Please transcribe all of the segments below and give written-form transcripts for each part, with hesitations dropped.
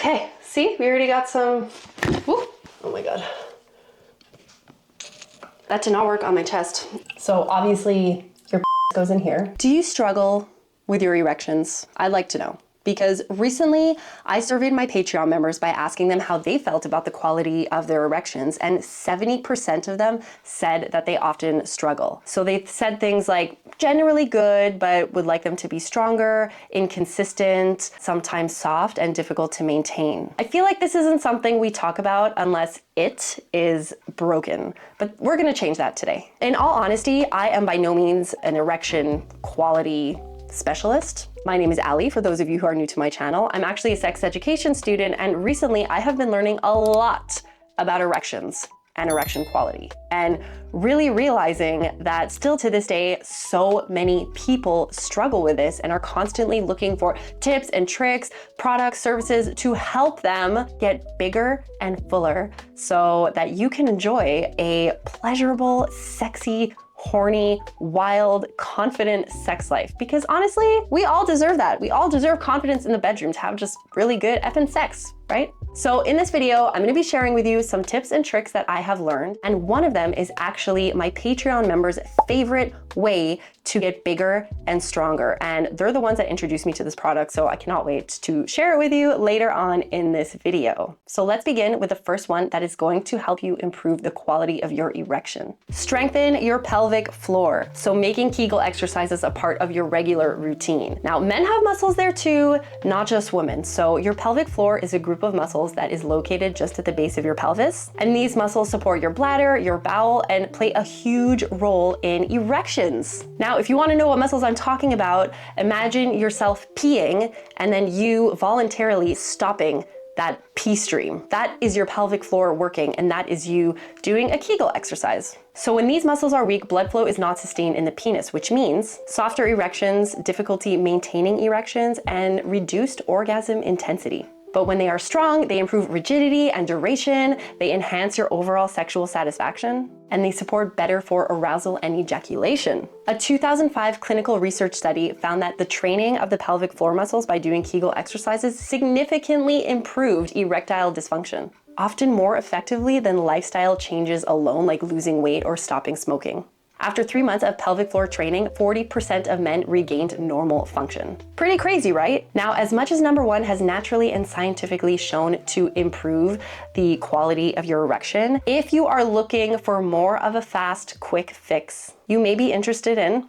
Okay, see, we already got some, whoop, oh my God. That did not work on my chest. So obviously your goes in here. Do you struggle with your erections? I'd like to know. Because recently I surveyed my Patreon members by asking them how they felt about the quality of their erections, and 70% of them said that they often struggle. So they said things like generally good, but would like them to be stronger, inconsistent, sometimes soft, and difficult to maintain. I feel like this isn't something we talk about unless it is broken, but we're gonna change that today. In all honesty, I am by no means an erection quality specialist. My name is Ali, for those of you who are new to my channel. I'm actually a sex education student, and recently I have been learning a lot about erections and erection quality, and really realizing that still to this day, so many people struggle with this and are constantly looking for tips and tricks, products, services to help them get bigger and fuller so that you can enjoy a pleasurable, sexy, horny, wild, confident sex life. Because honestly, we all deserve that. We all deserve confidence in the bedroom to have just really good effing sex, right? So in this video, I'm gonna be sharing with you some tips and tricks that I have learned. And one of them is actually my Patreon members' favorite way to get bigger and stronger. And they're the ones that introduced me to this product, so I cannot wait to share it with you later on in this video. So let's begin with the first one that is going to help you improve the quality of your erection. Strengthen your pelvic floor. So making Kegel exercises a part of your regular routine. Now, men have muscles there too, not just women. So your pelvic floor is a group of muscles that is located just at the base of your pelvis. And these muscles support your bladder, your bowel, and play a huge role in erections. Now, if you want to know what muscles I'm talking about, imagine yourself peeing and then you voluntarily stopping that pee stream. That is your pelvic floor working, and that is you doing a Kegel exercise. So when these muscles are weak, blood flow is not sustained in the penis, which means softer erections, difficulty maintaining erections, and reduced orgasm intensity. But when they are strong, they improve rigidity and duration, they enhance your overall sexual satisfaction, and they support better for arousal and ejaculation. A 2005 clinical research study found that the training of the pelvic floor muscles by doing Kegel exercises significantly improved erectile dysfunction, often more effectively than lifestyle changes alone, like losing weight or stopping smoking. After 3 months of pelvic floor training, 40% of men regained normal function. Pretty crazy, right? Now, as much as number one has naturally and scientifically shown to improve the quality of your erection, if you are looking for more of a fast, quick fix, you may be interested in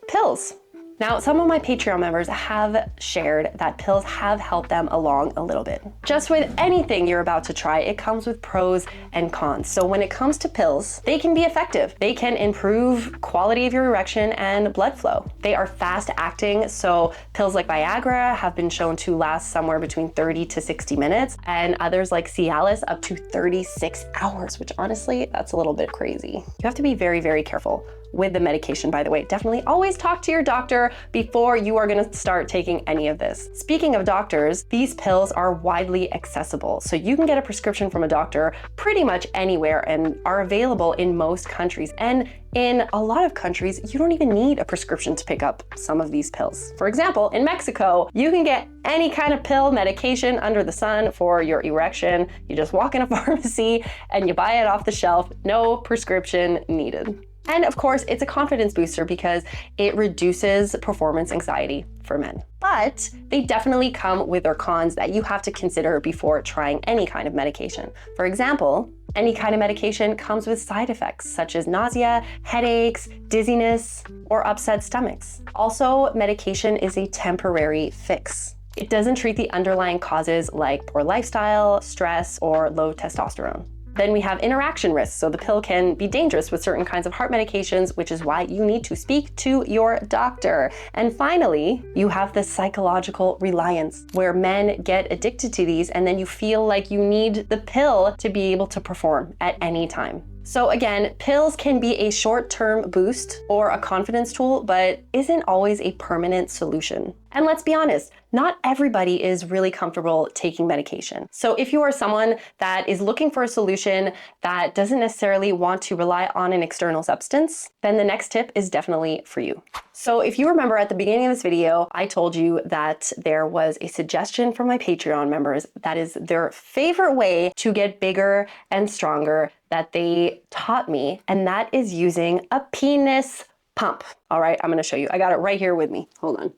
pills. Now, some of my Patreon members have shared that pills have helped them along a little bit. Just with anything you're about to try, it comes with pros and cons. So when it comes to pills, they can be effective. They can improve quality of your erection and blood flow. They are fast acting, so pills like Viagra have been shown to last somewhere between 30 to 60 minutes, and others like Cialis up to 36 hours, which honestly, that's a little bit crazy. You have to be very, very careful with the medication, by the way. Definitely always talk to your doctor before you are gonna start taking any of this. Speaking of doctors, these pills are widely accessible. So you can get a prescription from a doctor pretty much anywhere and are available in most countries. And in a lot of countries, you don't even need a prescription to pick up some of these pills. For example, in Mexico, you can get any kind of pill medication under the sun for your erection. You just walk in a pharmacy and you buy it off the shelf, no prescription needed. And of course, it's a confidence booster because it reduces performance anxiety for men. But they definitely come with their cons that you have to consider before trying any kind of medication. For example, any kind of medication comes with side effects such as nausea, headaches, dizziness, or upset stomachs. Also, medication is a temporary fix. It doesn't treat the underlying causes like poor lifestyle, stress, or low testosterone. Then we have interaction risks. So the pill can be dangerous with certain kinds of heart medications, which is why you need to speak to your doctor. And finally, you have the psychological reliance, where men get addicted to these and then you feel like you need the pill to be able to perform at any time. So again, pills can be a short-term boost or a confidence tool, but isn't always a permanent solution. And let's be honest, not everybody is really comfortable taking medication. So if you are someone that is looking for a solution that doesn't necessarily want to rely on an external substance, then the next tip is definitely for you. So if you remember at the beginning of this video, I told you that there was a suggestion from my Patreon members that is their favorite way to get bigger and stronger that they taught me, and that is using a penis pump. All right, I'm gonna show you. I got it right here with me. Hold on.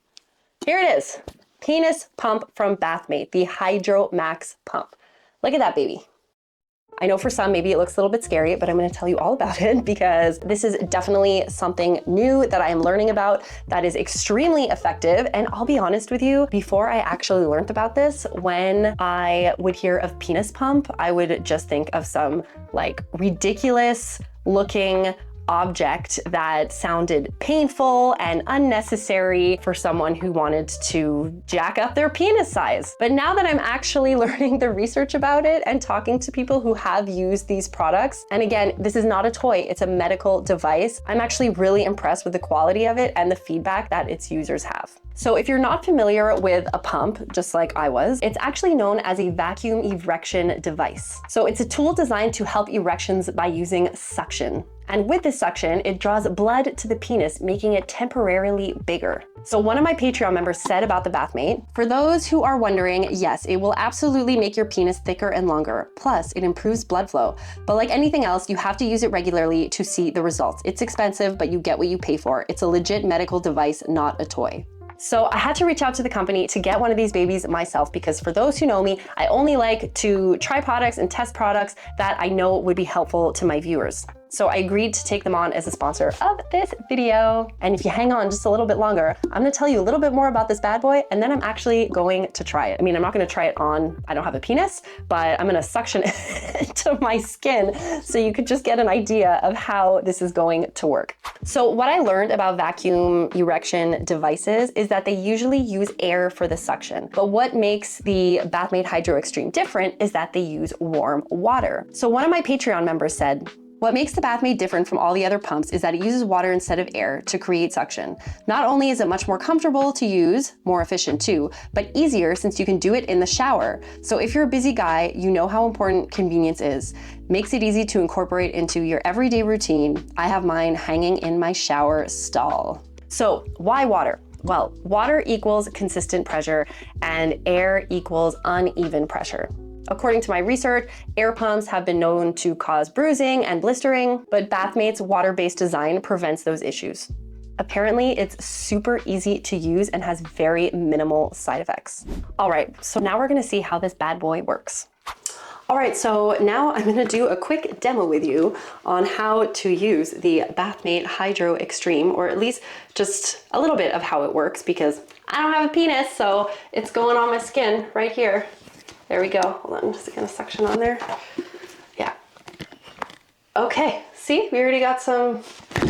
Here it is. Penis pump from Bathmate, the Hydro Max pump. Look at that baby. I know for some, maybe it looks a little bit scary, but I'm gonna tell you all about it because this is definitely something new that I am learning about that is extremely effective. And I'll be honest with you, before I actually learned about this, when I would hear of penis pump, I would just think of some like ridiculous looking object that sounded painful and unnecessary for someone who wanted to jack up their penis size. But now that I'm actually learning the research about it and talking to people who have used these products, and again, this is not a toy, it's a medical device, I'm actually really impressed with the quality of it and the feedback that its users have. So if you're not familiar with a pump, just like I was, it's actually known as a vacuum erection device. So it's a tool designed to help erections by using suction. And with this suction, it draws blood to the penis, making it temporarily bigger. So one of my Patreon members said about the Bathmate, for those who are wondering, yes, it will absolutely make your penis thicker and longer. Plus, it improves blood flow. But like anything else, you have to use it regularly to see the results. It's expensive, but you get what you pay for. It's a legit medical device, not a toy. So I had to reach out to the company to get one of these babies myself because for those who know me, I only like to try products and test products that I know would be helpful to my viewers. So I agreed to take them on as a sponsor of this video. And if you hang on just a little bit longer, I'm gonna tell you a little bit more about this bad boy, and then I'm actually going to try it. I mean, I'm not gonna try it on, I don't have a penis, but I'm gonna suction it to my skin so you could just get an idea of how this is going to work. So what I learned about vacuum erection devices is that they usually use air for the suction. But what makes the Bathmate Hydro Extreme different is that they use warm water. So one of my Patreon members said, what makes the Bathmate different from all the other pumps is that it uses water instead of air to create suction. Not only is it much more comfortable to use, more efficient too, but easier since you can do it in the shower. So if you're a busy guy, you know how important convenience is. Makes it easy to incorporate into your everyday routine. I have mine hanging in my shower stall. So why water? Well, water equals consistent pressure and air equals uneven pressure. According to my research, air pumps have been known to cause bruising and blistering, but Bathmate's water-based design prevents those issues. Apparently, it's super easy to use and has very minimal side effects. All right, so now we're gonna see how this bad boy works. All right, so now I'm gonna do a quick demo with you on how to use the Bathmate Hydro Extreme, or at least just a little bit of how it works because I don't have a penis, so it's going on my skin right here. There we go. Hold on, I'm just gonna suction on there. Yeah. Okay, see, we already got some,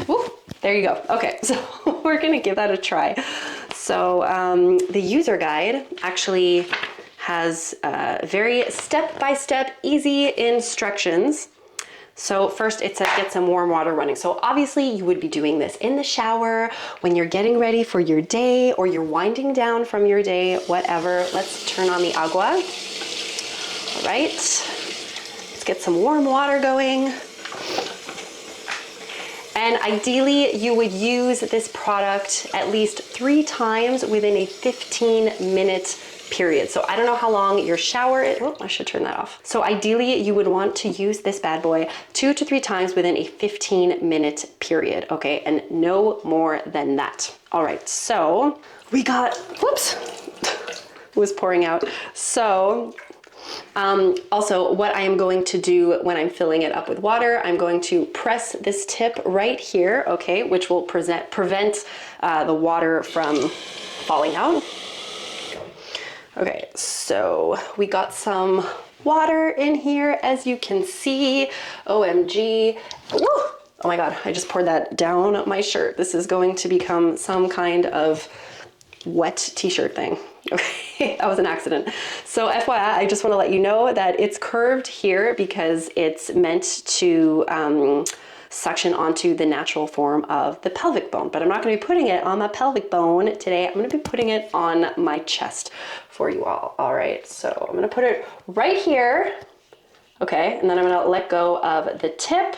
woo, there you go. Okay, so we're gonna give that a try. So the user guide actually has very step-by-step easy instructions. So first it says get some warm water running. So obviously you would be doing this in the shower, when you're getting ready for your day or you're winding down from your day, whatever. Let's turn on the agua. All right, let's get some warm water going. And ideally you would use this product at least 3 times within a 15-minute period. So I don't know how long your shower is. Oh, I should turn that off. So ideally you would want to use this bad boy 2 to 3 times within a 15-minute period, okay? And no more than that. All right, so we got, whoops, it was pouring out. So also what I am going to do when I'm filling it up with water, I'm going to press this tip right here, okay, which will prevent the water from falling out. Okay, so we got some water in here, as you can see. OMG. Woo! Oh my God, I just poured that down my shirt. This is going to become some kind of wet t-shirt thing. Okay, that was an accident. So FYI, I just want to let you know that it's curved here because it's meant to suction onto the natural form of the pelvic bone, but I'm not going to be putting it on my pelvic bone today. I'm going to be putting it on my chest for you all. All right, so I'm going to put it right here. Okay, and then I'm going to let go of the tip.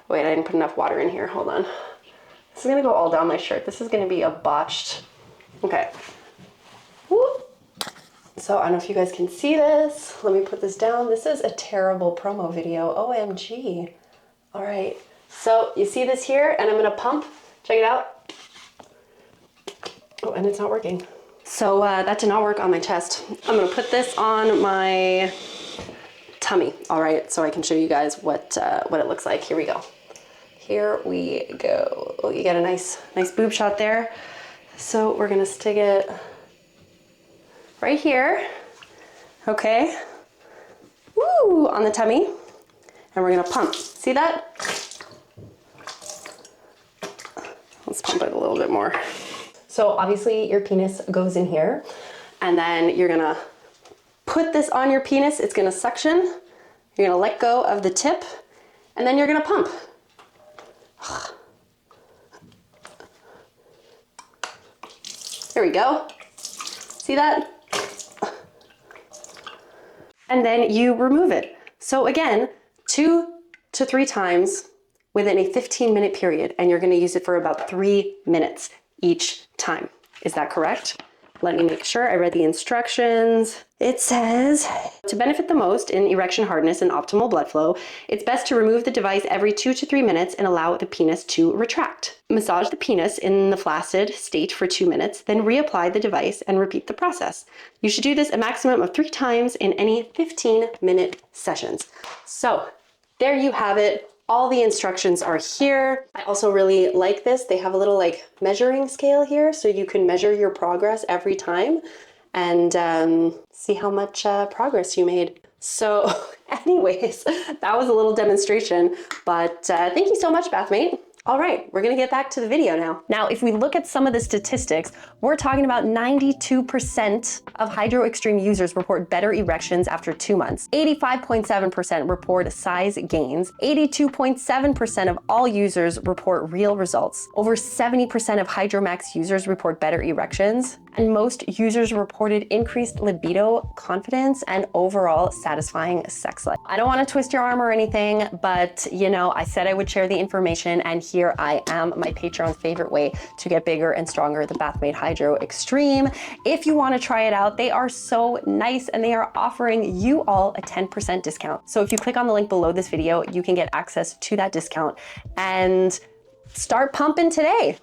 Wait, I didn't put enough water in here. Hold on. This is gonna go all down my shirt. This is gonna be a botched, okay. Woo. So I don't know if you guys can see this. Let me put this down. This is a terrible promo video, OMG. All right, so you see this here, and I'm gonna pump, check it out. Oh, and it's not working. So that did not work on my chest. I'm gonna put this on my tummy, all right, so I can show you guys what it looks like. Here we go. Here we go. Oh, you get a nice boob shot there. So we're gonna stick it right here, okay? Woo, on the tummy, and we're gonna pump. See that? Let's pump it a little bit more. So obviously your penis goes in here, and then you're gonna put this on your penis. It's gonna suction. You're gonna let go of the tip, and then you're gonna pump. There we go. See that? And then you remove it. So again, 2 to 3 times within a 15-minute period, and you're gonna use it for about 3 minutes each time. Is that correct? Let me make sure I read the instructions. It says, to benefit the most in erection hardness and optimal blood flow, it's best to remove the device every 2 to 3 minutes and allow the penis to retract. Massage the penis in the flaccid state for 2 minutes, then reapply the device and repeat the process. You should do this a maximum of 3 times in any 15-minute sessions. So there you have it. All the instructions are here. I also really like this. They have a little like measuring scale here, so you can measure your progress every time and see how much progress you made. So anyways, that was a little demonstration, but thank you so much, Bathmate. All right, we're gonna get back to the video now. Now, if we look at some of the statistics, we're talking about 92% of Hydro Extreme users report better erections after 2 months. 85.7% report size gains. 82.7% of all users report real results. Over 70% of HydroMax users report better erections. And most users reported increased libido, confidence, and overall satisfying sex life. I don't want to twist your arm or anything, but you know, I said I would share the information, and here I am, my Patreon's favorite way to get bigger and stronger, the Bathmate Hydro Extreme. If you want to try it out, they are so nice, and they are offering you all a 10% discount. So if you click on the link below this video, you can get access to that discount and start pumping today.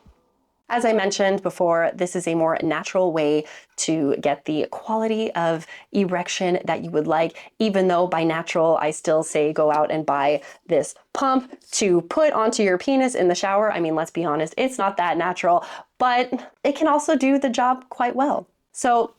As I mentioned before, this is a more natural way to get the quality of erection that you would like, even though by natural, I still say go out and buy this pump to put onto your penis in the shower. I mean, let's be honest, it's not that natural, but it can also do the job quite well. So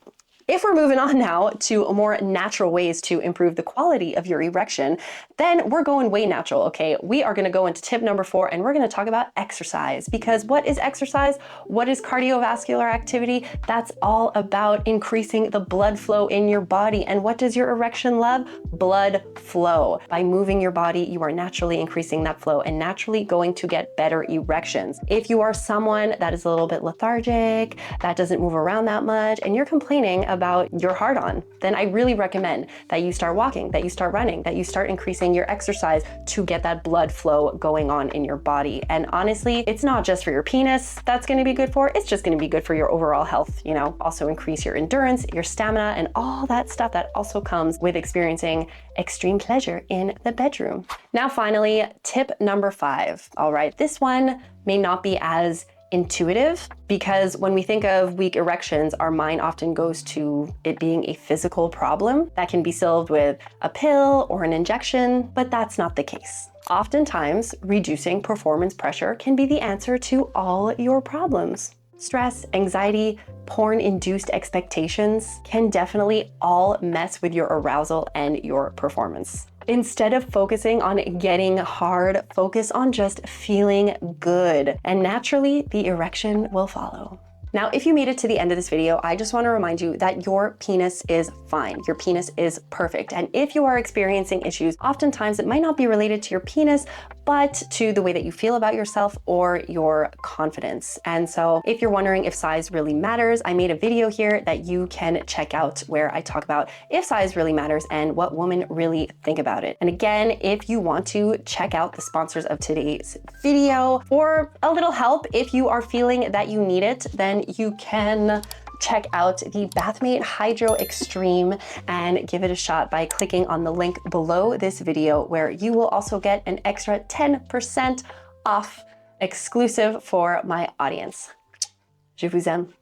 if we're moving on now to more natural ways to improve the quality of your erection, then we're going way natural, okay? We are gonna go into tip number 4, and we're gonna talk about exercise, because what is exercise? What is cardiovascular activity? That's all about increasing the blood flow in your body. And what does your erection love? Blood flow. By moving your body, you are naturally increasing that flow and naturally going to get better erections. If you are someone that is a little bit lethargic, that doesn't move around that much, and you're complaining about your hard-on, then I really recommend that you start walking, that you start running, that you start increasing your exercise to get that blood flow going on in your body. And honestly, it's not just for your penis that's gonna be good for, it's just gonna be good for your overall health, you know, also increase your endurance, your stamina, and all that stuff that also comes with experiencing extreme pleasure in the bedroom. Now, finally, tip number 5. All right, this one may not be as intuitive, because when we think of weak erections, our mind often goes to it being a physical problem that can be solved with a pill or an injection, but that's not the case. Oftentimes, reducing performance pressure can be the answer to all your problems. Stress, anxiety, porn-induced expectations can definitely all mess with your arousal and your performance. Instead of focusing on getting hard, focus on just feeling good, and naturally the erection will follow. Now, if you made it to the end of this video, I just want to remind you that your penis is fine. Your penis is perfect. And if you are experiencing issues, oftentimes it might not be related to your penis, but to the way that you feel about yourself or your confidence. And so if you're wondering if size really matters, I made a video here that you can check out where I talk about if size really matters and what women really think about it. And again, if you want to check out the sponsors of today's video or a little help, if you are feeling that you need it, then you can check out the Bathmate Hydro Extreme and give it a shot by clicking on the link below this video, where you will also get an extra 10% off exclusive for my audience. Je vous aime.